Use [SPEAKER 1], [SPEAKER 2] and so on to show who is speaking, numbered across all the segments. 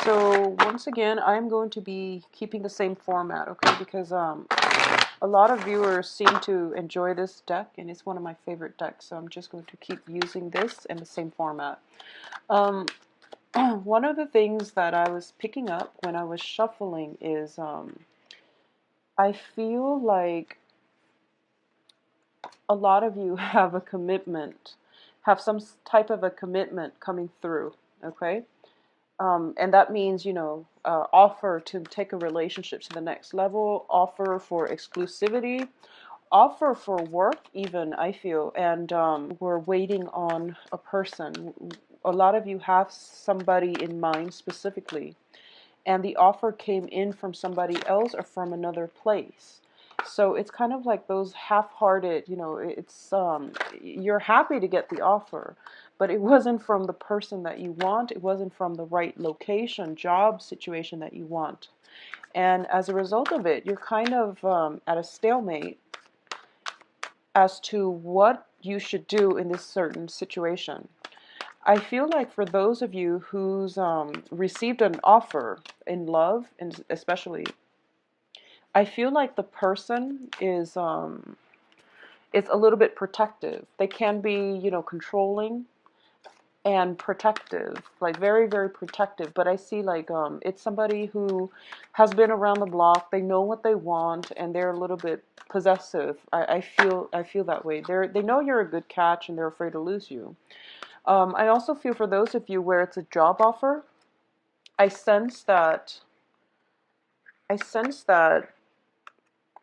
[SPEAKER 1] So once again, I'm going to be keeping the same format, okay? Because a lot of viewers seem to enjoy this deck, and it's one of my favorite decks. So I'm just going to keep using this in the same format. Um, one of the things that I was picking up when I was shuffling is I feel like a lot of you have a commitment, have some type of a commitment coming through, okay? And that means, offer to take a relationship to the next level, offer for exclusivity, offer for work, even, I feel. And we're waiting on a person. A lot of you have somebody in mind specifically, and the offer came in from somebody else or from another place. So it's kind of like those half-hearted, it's you're happy to get the offer, but it wasn't from the person that you want. It wasn't from the right location, job situation that you want. And as a result of it, you're kind of at a stalemate as to what you should do in this certain situation. I feel like for those of you who's received an offer in love, and especially, I feel like the person is a little bit protective. They can be, controlling and protective, like very, very protective. But I see like it's somebody who has been around the block. They know what they want, and they're a little bit possessive. I feel that way. They know you're a good catch, and they're afraid to lose you. I also feel for those of you where it's a job offer, I sense that I sense that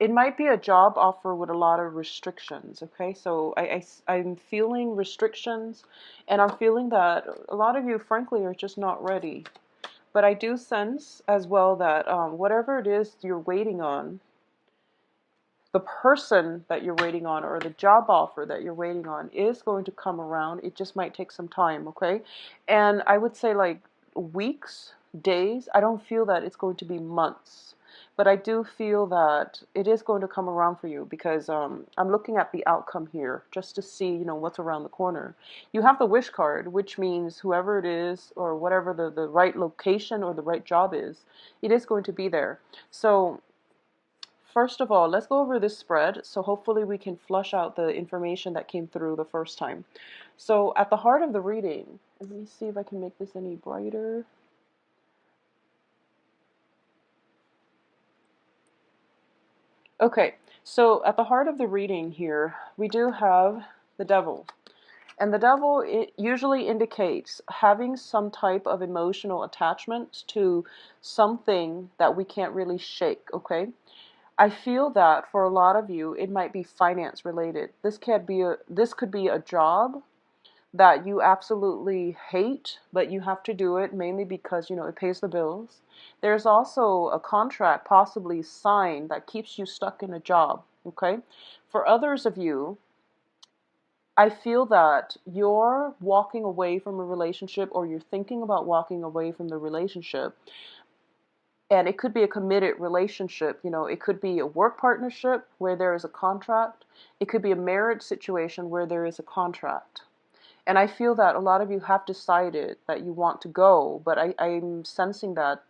[SPEAKER 1] it might be a job offer with a lot of restrictions. Okay, so I'm feeling restrictions, and I'm feeling that a lot of you, frankly, are just not ready. But I do sense as well that whatever it is you're waiting on, the person that you're waiting on or the job offer that you're waiting on is going to come around. It just might take some time, okay? And I would say like weeks, days. I don't feel that it's going to be months. But I do feel that it is going to come around for you because I'm looking at the outcome here just to see, what's around the corner. You have the wish card, which means whoever it is or whatever the right location or the right job is, it is going to be there. So first of all, let's go over this spread, so hopefully we can flush out the information that came through the first time. So at the heart of the reading, let me see if I can make this any brighter. Okay, so at the heart of the reading here, we do have the devil. And the devil, it usually indicates having some type of emotional attachment to something that we can't really shake, okay? I feel that for a lot of you, it might be finance related. This could be a job that you absolutely hate, but you have to do it mainly because, it pays the bills. There's also a contract possibly signed that keeps you stuck in a job, okay? For others of you, I feel that you're walking away from a relationship or you're thinking about walking away from the relationship, and it could be a committed relationship. It could be a work partnership where there is a contract. It could be a marriage situation where there is a contract. And I feel that a lot of you have decided that you want to go, but I'm sensing that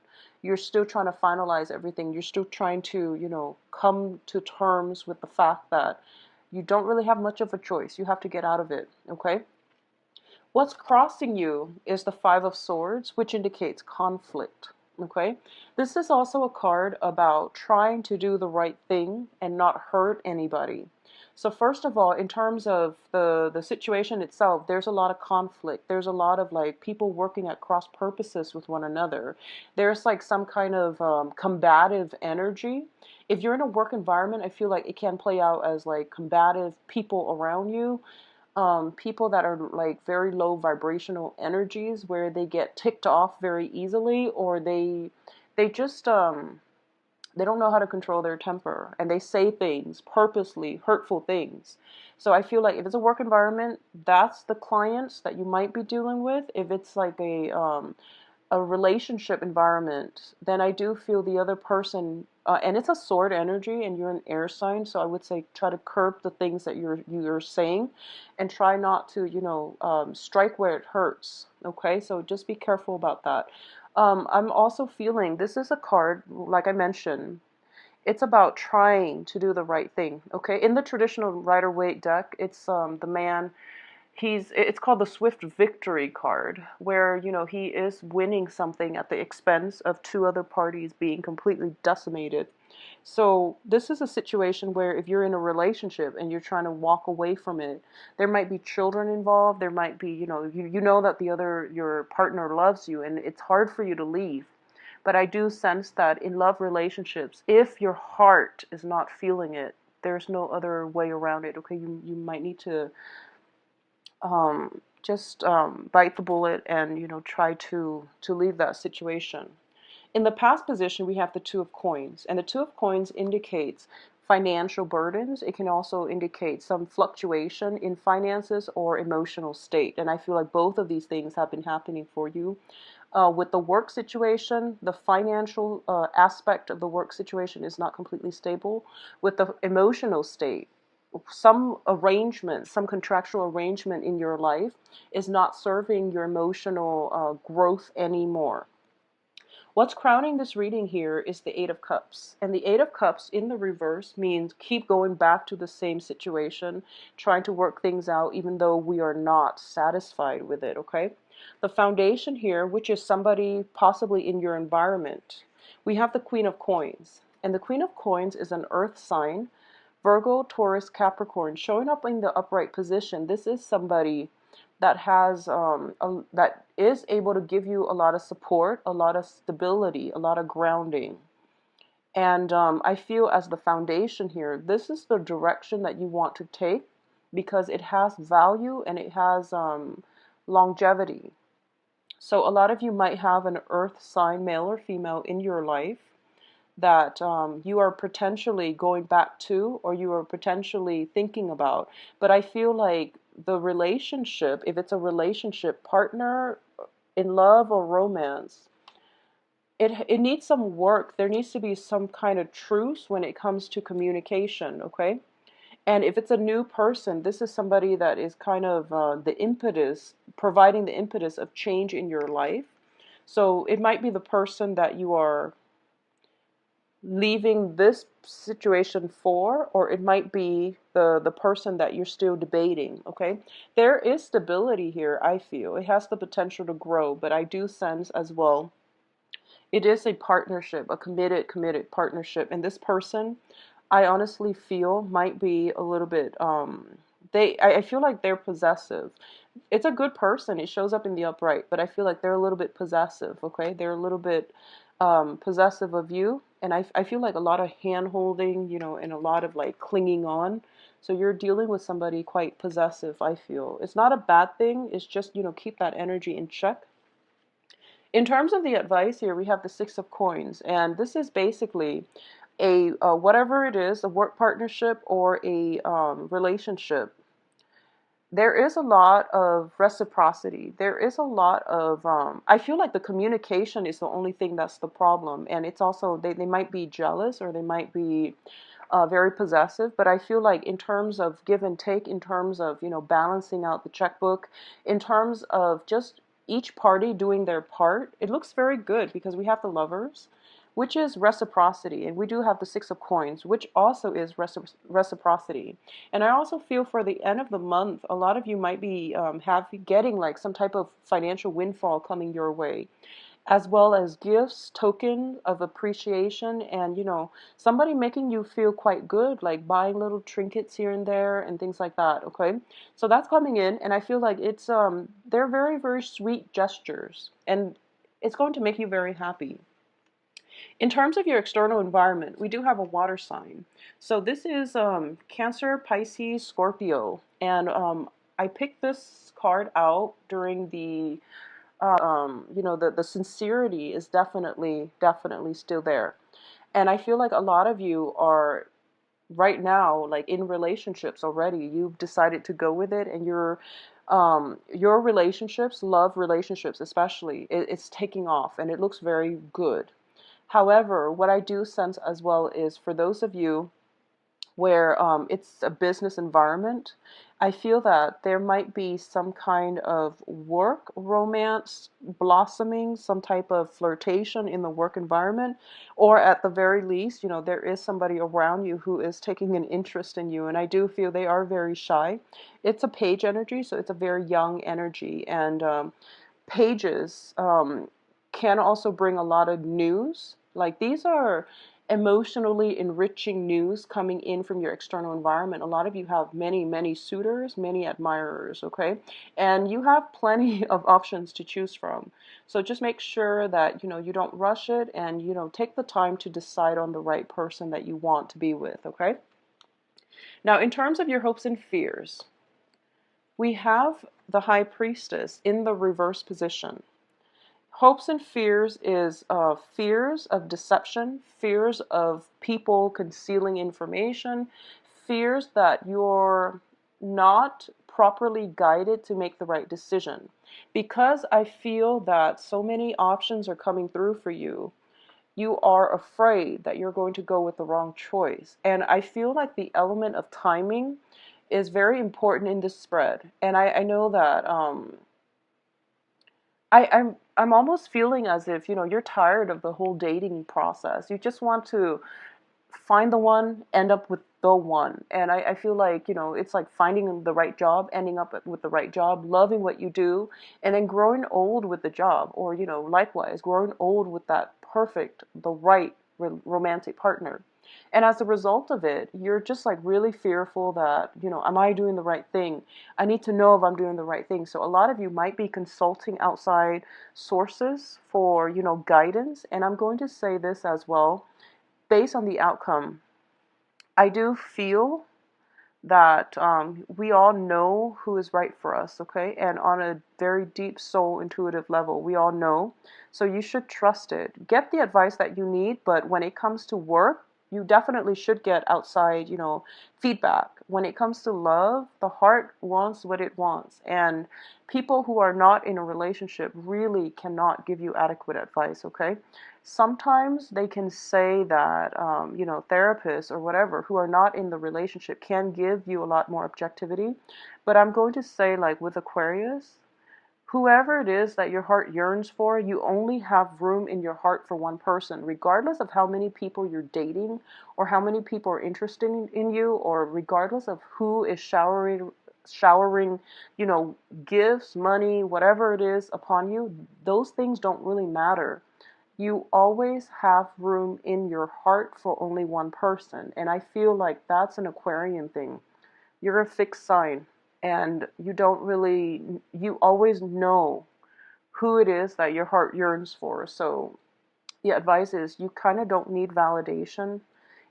[SPEAKER 1] you're still trying to finalize everything. You're still trying to, come to terms with the fact that you don't really have much of a choice. You have to get out of it, okay? What's crossing you is the Five of Swords, which indicates conflict. Okay, this is also a card about trying to do the right thing and not hurt anybody. So first of all, in terms of the situation itself, there's a lot of conflict. There's a lot of like people working at cross purposes with one another. There's like some kind of combative energy. If you're in a work environment, I feel like it can play out as like combative people around you, people that are like very low vibrational energies where they get ticked off very easily, or they just they don't know how to control their temper, and they say things purposely, hurtful things. So I feel like if it's a work environment, that's the clients that you might be dealing with. If it's like a relationship environment, then I do feel the other person, and it's a sword energy, and you're an air sign, so I would say try to curb the things that you're saying, and try not to, strike where it hurts. Okay, so just be careful about that. I'm also feeling this is a card, like I mentioned, it's about trying to do the right thing. Okay, in the traditional Rider-Waite deck, it's the man. It's called the Swift Victory card, where he is winning something at the expense of two other parties being completely decimated. So this is a situation where if you're in a relationship and you're trying to walk away from it, there might be children involved. There might be, you know that your partner loves you, and it's hard for you to leave. But I do sense that in love relationships, if your heart is not feeling it, there's no other way around it. Okay, you might need to just bite the bullet and try to leave that situation. In the past position, we have the Two of Coins, and the Two of Coins indicates financial burdens. It can also indicate some fluctuation in finances or emotional state, and I feel like both of these things have been happening for you. With the work situation, the financial aspect of the work situation is not completely stable. With the emotional state, some arrangement, some contractual arrangement in your life is not serving your emotional growth anymore. What's crowning this reading here is the Eight of Cups. And the Eight of Cups in the reverse means keep going back to the same situation, trying to work things out even though we are not satisfied with it, okay? The foundation here, which is somebody possibly in your environment, we have the Queen of Coins. And the Queen of Coins is an earth sign, Virgo, Taurus, Capricorn, showing up in the upright position. This is somebody that that is able to give you a lot of support, a lot of stability, a lot of grounding. And I feel as the foundation here, this is the direction that you want to take because it has value and it has longevity. So a lot of you might have an earth sign, male or female, in your life that you are potentially going back to or you are potentially thinking about. But I feel like the relationship, if it's a relationship, partner in love or romance, it needs some work. There needs to be some kind of truce when it comes to communication, okay? And if it's a new person, this is somebody that is kind of the impetus, providing the impetus of change in your life. So it might be the person that you are leaving this situation for, or it might be the person that you're still debating, okay? There is stability here, I feel. It has the potential to grow, but I do sense as well it is a partnership, a committed partnership. And this person, I honestly feel might be a little bit I feel like they're possessive. It's a good person. It shows up in the upright, but I feel like they're a little bit possessive, okay? They're a little bit possessive of you. And I feel like a lot of hand holding, and a lot of like clinging on. So you're dealing with somebody quite possessive, I feel. It's not a bad thing. It's just, keep that energy in check. In terms of the advice here, we have the Six of Coins, and this is basically a whatever it is, a work partnership or a relationship. There is a lot of reciprocity. There is a lot of, I feel like the communication is the only thing that's the problem. And it's also, they might be jealous or they might be very possessive. But I feel like in terms of give and take, in terms of, balancing out the checkbook, in terms of just each party doing their part, it looks very good because we have the Lovers, which is reciprocity. And we do have the Six of Coins, which also is reciprocity. And I also feel for the end of the month, a lot of you might be getting like some type of financial windfall coming your way, as well as gifts, token of appreciation, and somebody making you feel quite good, like buying little trinkets here and there and things like that. Okay, so that's coming in, and I feel like it's they're very, very sweet gestures, and it's going to make you very happy. In terms of your external environment, we do have a water sign. So this is Cancer, Pisces, Scorpio. And I picked this card out during the sincerity is definitely still there. And I feel like a lot of you are right now, like in relationships already. You've decided to go with it, and your relationships, love relationships especially, it's taking off and it looks very good. However, what I do sense as well is for those of you where it's a business environment, I feel that there might be some kind of work romance blossoming, some type of flirtation in the work environment, or at the very least, there is somebody around you who is taking an interest in you. And I do feel they are very shy. It's a page energy, so it's a very young energy. And pages can also bring a lot of news. Like these are emotionally enriching news coming in from your external environment. A lot of you have many, many suitors, many admirers, okay? And you have plenty of options to choose from. So just make sure that, you don't rush it and, take the time to decide on the right person that you want to be with, okay? Now, in terms of your hopes and fears, we have the High Priestess in the reverse position. Hopes and fears is fears of deception, fears of people concealing information, fears that you're not properly guided to make the right decision. Because I feel that so many options are coming through for you, you are afraid that you're going to go with the wrong choice. And I feel like the element of timing is very important in this spread. And I know that I'm almost feeling as if, you're tired of the whole dating process. You just want to find the one, end up with the one. And I feel like, it's like finding the right job, ending up with the right job, loving what you do, and then growing old with the job. Or, likewise, growing old with that perfect, the right romantic partner. And as a result of it, you're just like really fearful that, am I doing the right thing? I need to know if I'm doing the right thing. So a lot of you might be consulting outside sources for, guidance. And I'm going to say this as well, based on the outcome. I do feel that we all know who is right for us, okay? And on a very deep soul intuitive level, we all know. So you should trust it. Get the advice that you need, but when it comes to work, you definitely should get outside, feedback. When it comes to love, the heart wants what it wants. And people who are not in a relationship really cannot give you adequate advice, okay? Sometimes they can say that, therapists or whatever who are not in the relationship can give you a lot more objectivity. But I'm going to say, like with Aquarius, whoever it is that your heart yearns for, you only have room in your heart for one person, regardless of how many people you're dating or how many people are interested in you, or regardless of who is showering, gifts, money, whatever it is upon you. Those things don't really matter. You always have room in your heart for only one person. And I feel like that's an Aquarian thing. You're a fixed sign, and you always know who it is that your heart yearns for. So the advice is you kind of don't need validation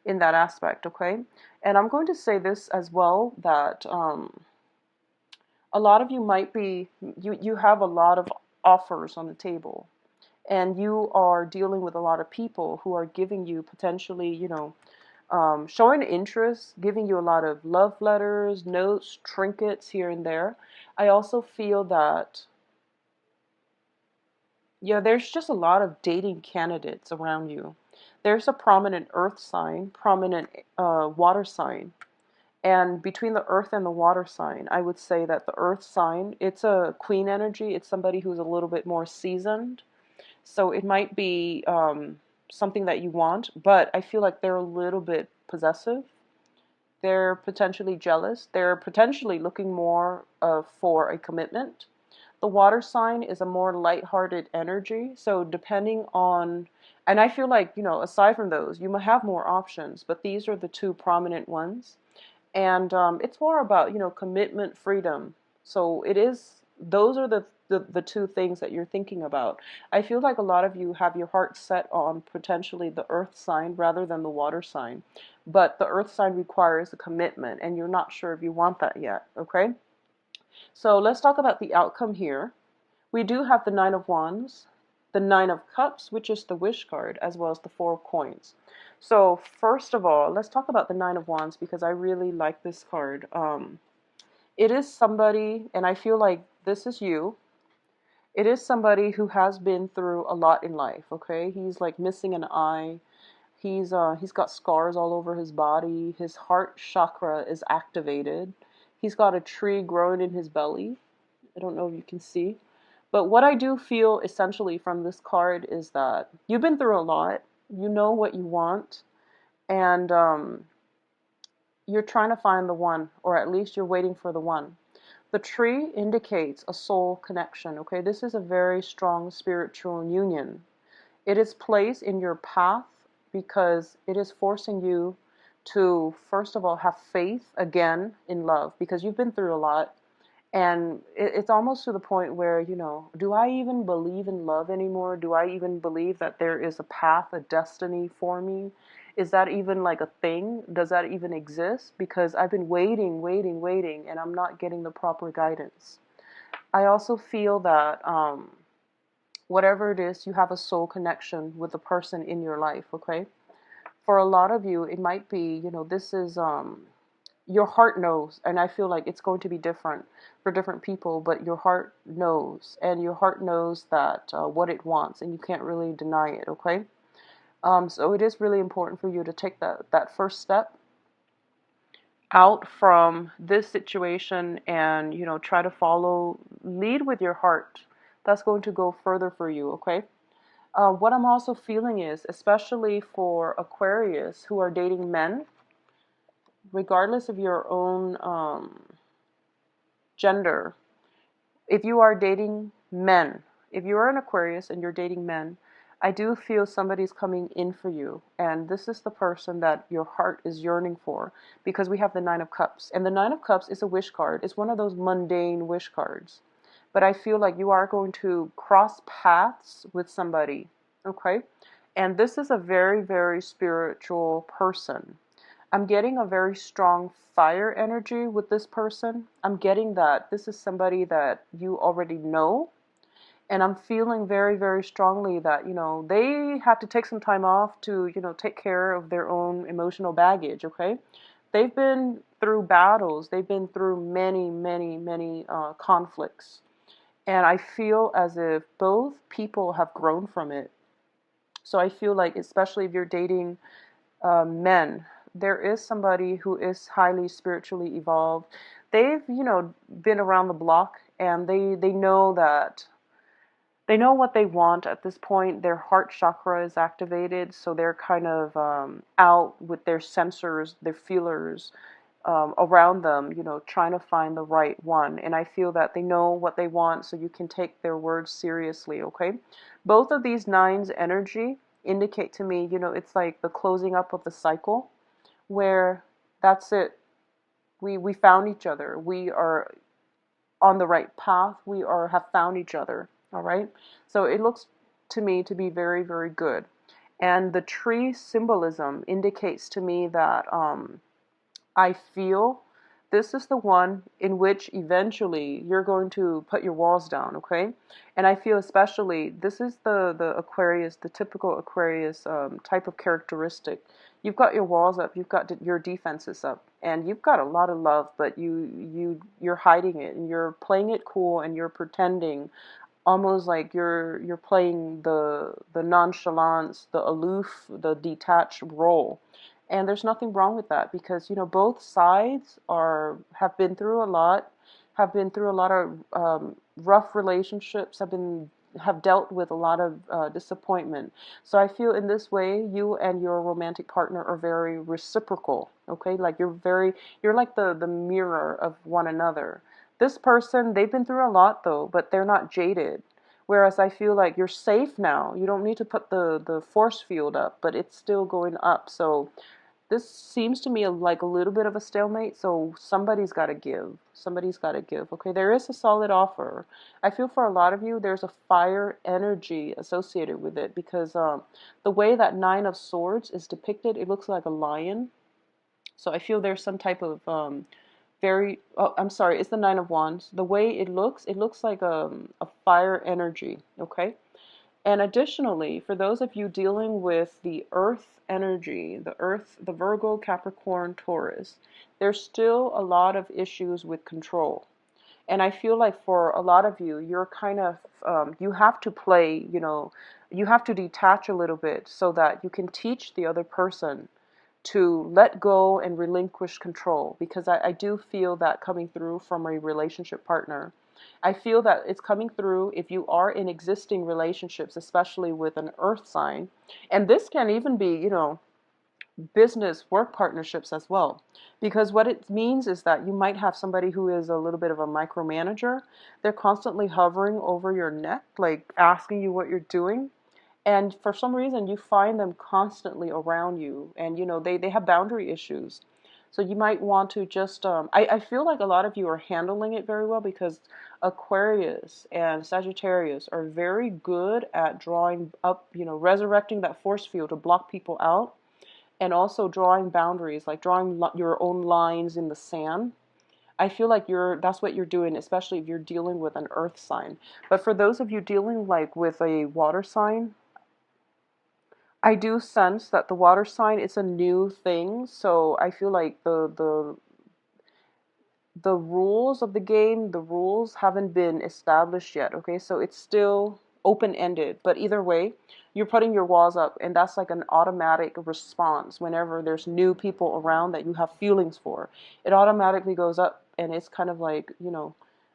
[SPEAKER 1] in that aspect, okay? And I'm going to say this as well, that a lot of you might be, you have a lot of offers on the table, and you are dealing with a lot of people who are giving you potentially, showing interest, giving you a lot of love letters, notes, trinkets here and there. I also feel that, yeah, there's just a lot of dating candidates around you. There's a prominent earth sign, prominent water sign. And between the earth and the water sign, I would say that the earth sign, it's a queen energy. It's somebody who's a little bit more seasoned. So it might be something that you want, but I feel like they're a little bit possessive. They're potentially jealous. They're potentially looking more for a commitment. The water sign is a more lighthearted energy. So depending on, and I feel like, aside from those, you might have more options, but these are the two prominent ones. And it's more about, commitment, freedom. So it is, those are the two things that you're thinking about. I feel like a lot of you have your heart set on potentially the earth sign rather than the water sign. But the earth sign requires a commitment, and you're not sure if you want that yet, okay? So let's talk about the outcome here. We do have the Nine of Wands, the Nine of Cups, which is the wish card, as well as the Four of Coins. So first of all, let's talk about the Nine of Wands, because I really like this card. It is somebody, and I feel like this is you. It is somebody who has been through a lot in life, okay? He's like missing an eye. He's got scars all over his body. His heart chakra is activated. He's got a tree growing in his belly. I don't know if you can see. But what I do feel essentially from this card is that you've been through a lot. You know what you want. And you're trying to find the one, or at least you're waiting for the one. The tree indicates a soul connection, okay? This is a very strong spiritual union. It is placed in your path because it is forcing you to, first of all, have faith again in love, because you've been through a lot. And it's almost to the point where, do I even believe in love anymore? Do I even believe that there is a path, a destiny for me? Is that even like a thing? Does that even exist? Because I've been waiting, waiting, waiting, and I'm not getting the proper guidance. I also feel that whatever it is, you have a soul connection with the person in your life, okay? For a lot of you, it might be, this is your heart knows, and I feel like it's going to be different for different people, but your heart knows, and your heart knows that what it wants, and you can't really deny it, okay? So it is really important for you to take that first step out from this situation and, try to lead with your heart. That's going to go further for you, okay? What I'm also feeling is, especially for Aquarius who are dating men, regardless of your own gender, if you are dating men, if you are an Aquarius and you're dating men, I do feel somebody's coming in for you. And this is the person that your heart is yearning for, because we have the Nine of Cups. And the Nine of Cups is a wish card. It's one of those mundane wish cards. But I feel like you are going to cross paths with somebody, okay? And this is a very, very spiritual person. I'm getting a very strong fire energy with this person. I'm getting that this is somebody that you already know. And I'm feeling very, very strongly that, they had to take some time off to, take care of their own emotional baggage, okay? They've been through battles. They've been through many, many, many conflicts. And I feel as if both people have grown from it. So I feel like, especially if you're dating men, there is somebody who is highly spiritually evolved. They've, been around the block, and they know that they know what they want at this point. Their heart chakra is activated, so they're kind of out with their sensors, their feelers around them, trying to find the right one. And I feel that they know what they want, so you can take their words seriously, okay? Both of these nines energy indicate to me, it's like the closing up of the cycle, where that's it. We found each other. We are on the right path. We have found each other. All right. So it looks to me to be very, very good. And the tree symbolism indicates to me that I feel this is the one in which eventually you're going to put your walls down, okay? And I feel especially this is the Aquarius, the typical Aquarius type of characteristic. You've got your walls up, you've got your defenses up, and you've got a lot of love, but you're hiding it, and you're playing it cool, and you're pretending, almost like you're playing the nonchalance, the aloof, the detached role. And there's nothing wrong with that, because both sides have been through a lot, of rough relationships, have dealt with a lot of disappointment. So I feel in this way, you and your romantic partner are very reciprocal. Okay, like you're like the mirror of one another. This person, they've been through a lot though, but they're not jaded. Whereas I feel like you're safe now. You don't need to put the force field up, but it's still going up. So this seems to me like a little bit of a stalemate, so somebody's got to give. Somebody's got to give. Okay, there is a solid offer. I feel for a lot of you, there's a fire energy associated with it, because the way that Nine of Swords is depicted, it looks like a lion. So I feel there's some type of I'm sorry, it's the Nine of Wands. The way it looks like a fire energy, okay? And additionally, for those of you dealing with the earth energy, the Virgo, Capricorn, Taurus, there's still a lot of issues with control. And I feel like for a lot of you, you're kind of, you have to play, you have to detach a little bit so that you can teach the other person to let go and relinquish control, because I do feel that coming through from a relationship partner. I feel that it's coming through if you are in existing relationships, especially with an earth sign. And this can even be, business work partnerships as well. Because what it means is that you might have somebody who is a little bit of a micromanager. They're constantly hovering over your neck, like asking you what you're doing. And for some reason, you find them constantly around you. And, they have boundary issues. So you might want to just, I feel like a lot of you are handling it very well, because Aquarius and Sagittarius are very good at drawing up, resurrecting that force field to block people out, and also drawing boundaries, like drawing your own lines in the sand. I feel like that's what you're doing, especially if you're dealing with an earth sign. But for those of you dealing like with a water sign, I do sense that the water sign is a new thing. So I feel like the rules of the game, the rules haven't been established yet. Okay, so it's still open-ended, but either way, you're putting your walls up, and that's like an automatic response. Whenever there's new people around that you have feelings for, it automatically goes up, and it's kind of like,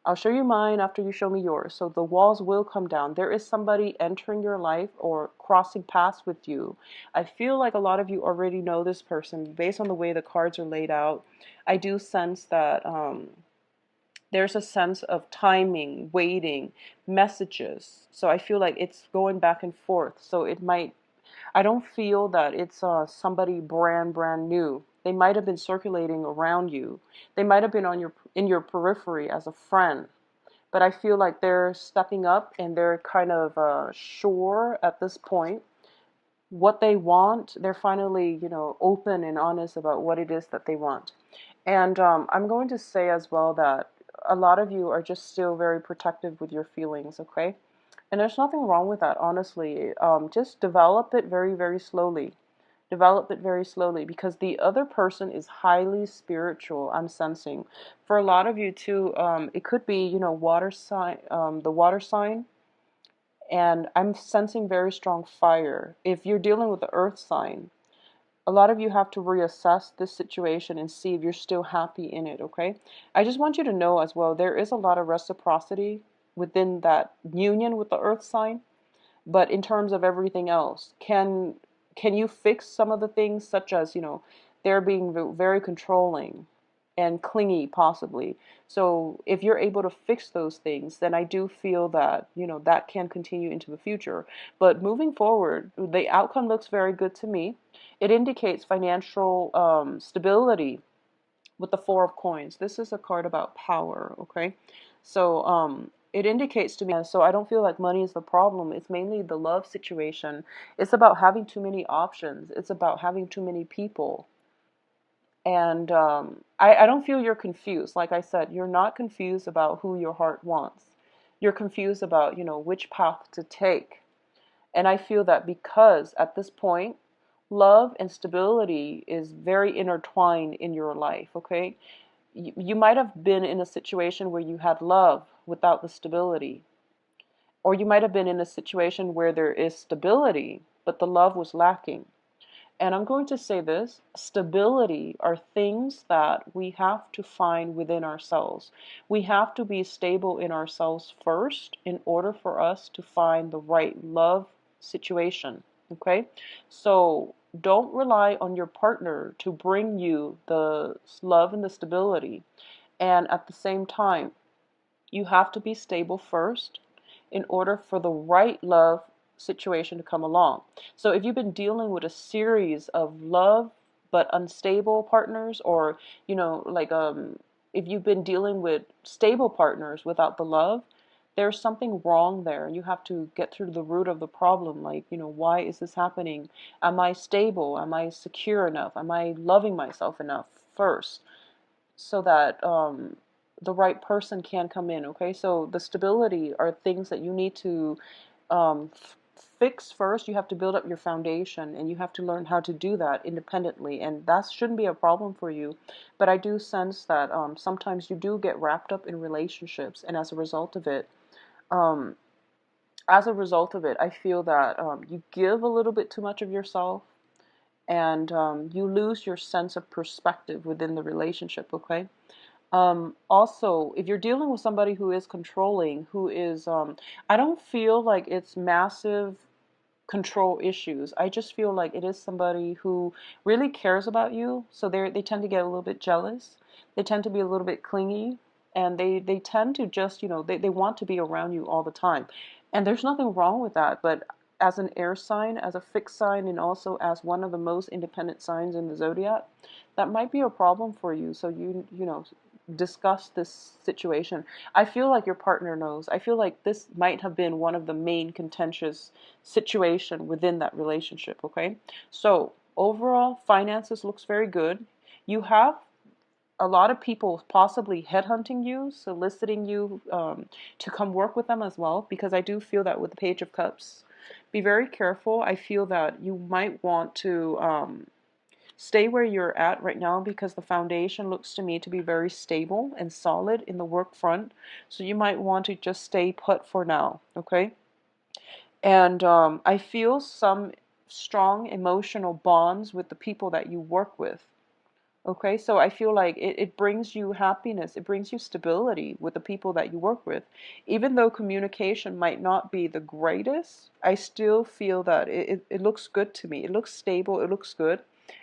[SPEAKER 1] I'll show you mine after you show me yours. So the walls will come down. There is somebody entering your life or crossing paths with you. I feel like a lot of you already know this person based on the way the cards are laid out. I do sense that there's a sense of timing, waiting, messages. So I feel like it's going back and forth. So I don't feel that it's somebody brand new. They might have been circulating around you. They might have been in your periphery as a friend. But I feel like they're stepping up, and they're kind of sure at this point what they want. They're finally, open and honest about what it is that they want. And I'm going to say as well that a lot of you are just still very protective with your feelings, okay? And there's nothing wrong with that, honestly. Just develop it very, very slowly. Develop it very slowly, because the other person is highly spiritual, I'm sensing. For a lot of you too, it could be, water sign, the water sign. And I'm sensing very strong fire. If you're dealing with the earth sign, a lot of you have to reassess this situation and see if you're still happy in it, okay? I just want you to know as well, there is a lot of reciprocity within that union with the earth sign. But in terms of everything else, can you fix some of the things, such as, they're being very controlling and clingy possibly. So if you're able to fix those things, then I do feel that, that can continue into the future. But moving forward, the outcome looks very good to me. It indicates financial stability with the Four of Coins. This is a card about power, okay? So it indicates to me, so I don't feel like money is the problem. It's mainly the love situation. It's about having too many options. It's about having too many people. And I don't feel you're confused. Like I said, you're not confused about who your heart wants. You're confused about, which path to take. And I feel that because at this point, love and stability is very intertwined in your life, okay? You might have been in a situation where you had love without the stability. Or you might have been in a situation where there is stability, but the love was lacking. And I'm going to say this, stability are things that we have to find within ourselves. We have to be stable in ourselves first in order for us to find the right love situation, okay? So don't rely on your partner to bring you the love and the stability. And at the same time, you have to be stable first in order for the right love situation to come along. So if you've been dealing with a series of love but unstable partners, or if you've been dealing with stable partners without the love, there's something wrong there. You have to get through the root of the problem. Like, why is this happening? Am I stable? Am I secure enough? Am I loving myself enough first, so that the right person can come in, okay? So the stability are things that you need to fix first. You have to build up your foundation, and you have to learn how to do that independently, and that shouldn't be a problem for you. But I do sense that sometimes you do get wrapped up in relationships, and um, as a result of it, I feel that you give a little bit too much of yourself, and you lose your sense of perspective within the relationship, okay? Also, if you're dealing with somebody who is controlling, who is, I don't feel like it's massive control issues. I just feel like it is somebody who really cares about you. So they tend to get a little bit jealous. They tend to be a little bit clingy, and they tend to just, they want to be around you all the time. And there's nothing wrong with that. But as an air sign, as a fixed sign, and also as one of the most independent signs in the zodiac, that might be a problem for you. So discuss this situation. I feel like your partner knows. I feel like this might have been one of the main contentious situation within that relationship, okay? So overall, finances looks very good. You have a lot of people possibly headhunting you, soliciting you to come work with them as well, because I do feel that with the Page of Cups, be very careful. I feel that you might want to stay where you're at right now, because the foundation looks to me to be very stable and solid in the work front. So you might want to just stay put for now, okay? And I feel some strong emotional bonds with the people that you work with. Okay, so I feel like it brings you happiness, it brings you stability with the people that you work with. Even though communication might not be the greatest, I still feel that it looks good to me. It looks stable, it looks good.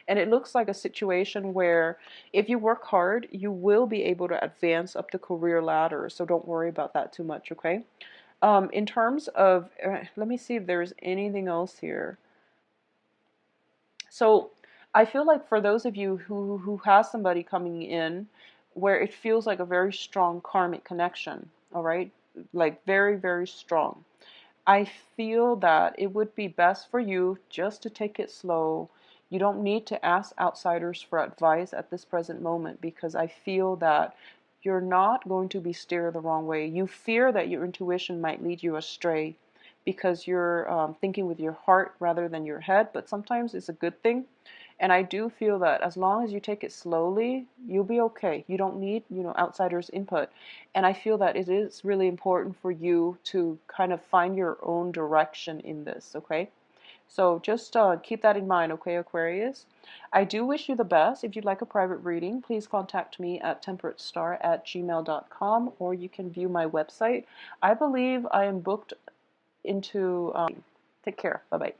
[SPEAKER 1] And it looks like a situation where if you work hard, you will be able to advance up the career ladder. So don't worry about that too much, okay? In terms of, let me see if there's anything else here. So I feel like for those of you who has somebody coming in where it feels like a very strong karmic connection, all right? Like very, very strong. I feel that it would be best for you just to take it slow. You don't need to ask outsiders for advice at this present moment, because I feel that you're not going to be steered the wrong way. You fear that your intuition might lead you astray because you're thinking with your heart rather than your head, but sometimes it's a good thing. And I do feel that as long as you take it slowly, you'll be okay. You don't need, outsiders' input. And I feel that it is really important for you to kind of find your own direction in this, okay? So just keep that in mind, okay, Aquarius? I do wish you the best. If you'd like a private reading, please contact me at temperatestar@gmail.com, or you can view my website. I believe I am booked into. Take care. Bye-bye.